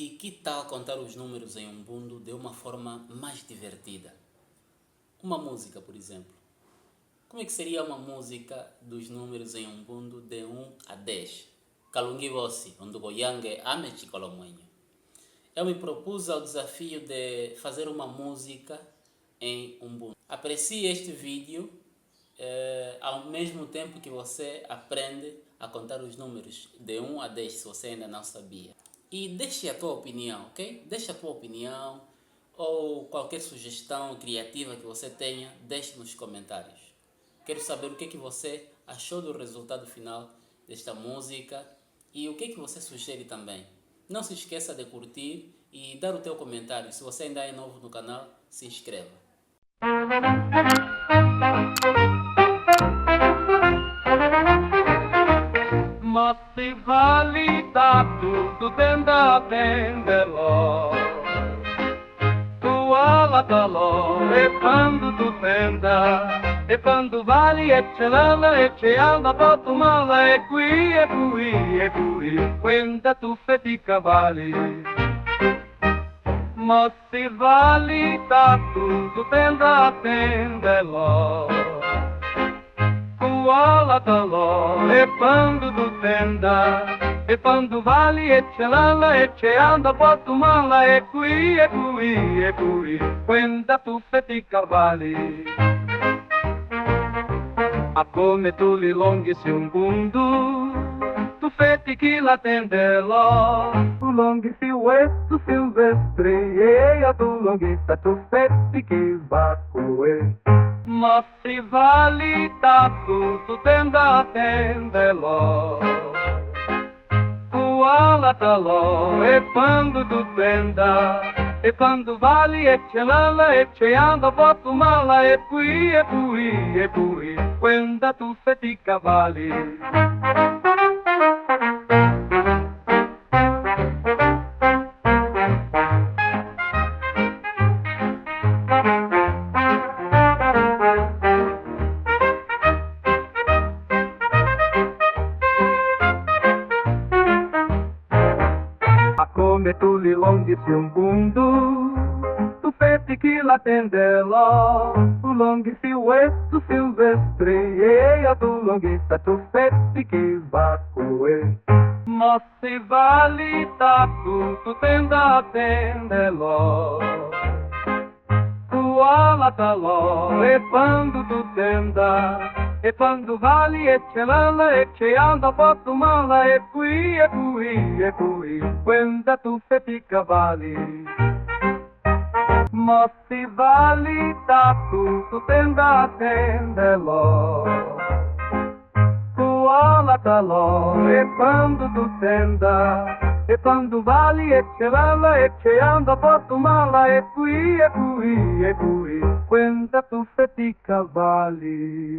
E que tal contar os números em Ubuntu de uma forma mais divertida? Uma música, por exemplo. Como é que seria uma música dos números em Ubuntu de 1 a 10? Kalungi Vossi, onde Goyange ame Chikolomuenho. Eu me propus ao desafio de fazer uma música em Ubuntu. Aprecie este vídeo ao mesmo tempo que você aprende a contar os números de 1 a 10, se você ainda não sabia. E deixe a tua opinião, ok? Deixe a tua opinião ou qualquer sugestão criativa que você tenha, deixe nos comentários. Quero saber o que você achou do resultado final desta música e o que você sugere também. Não se esqueça de curtir e dar o teu comentário. Se você ainda é novo no canal, se inscreva. Ma si valida tutto tenda tendelo tu alatalo e quando tu tenda e quando vali e ce l'ala e ce alda potu mala e qui quenta tu feti cavalli ma si valida tutto tenda tendelo e quando tu tenda e quando vali e ce l'ala e ce anda potu mala e qui quenta tu feti cavalli a come tu li longhi si un bundu tu feti chi la tendelò tu longhi si uesto silvestri e a tu longhista tu feti chi vacue ma si valida tu tenda tendelo tu alatalo e quando tu tenda e quando vali e ce l'ala e ce anda potu mala e qui quenta tu feti cavalli come tu li longhi si un bundu tu feti chi la tendelò tu longhi si uesto silvestri e a tu longhista tu feti chi vacue ma si valida tu tenda tendelò tu alatalo e quando tu tenda e quando vali e ce l'ala e ce anda potu mala e qui quenta tu feti cavalli ma si valida tu tenda tendelo tu alatalo e quando tu tenda e quando vali e ce l'ala e ce anda potu mala e qui quenta tu feti cavalli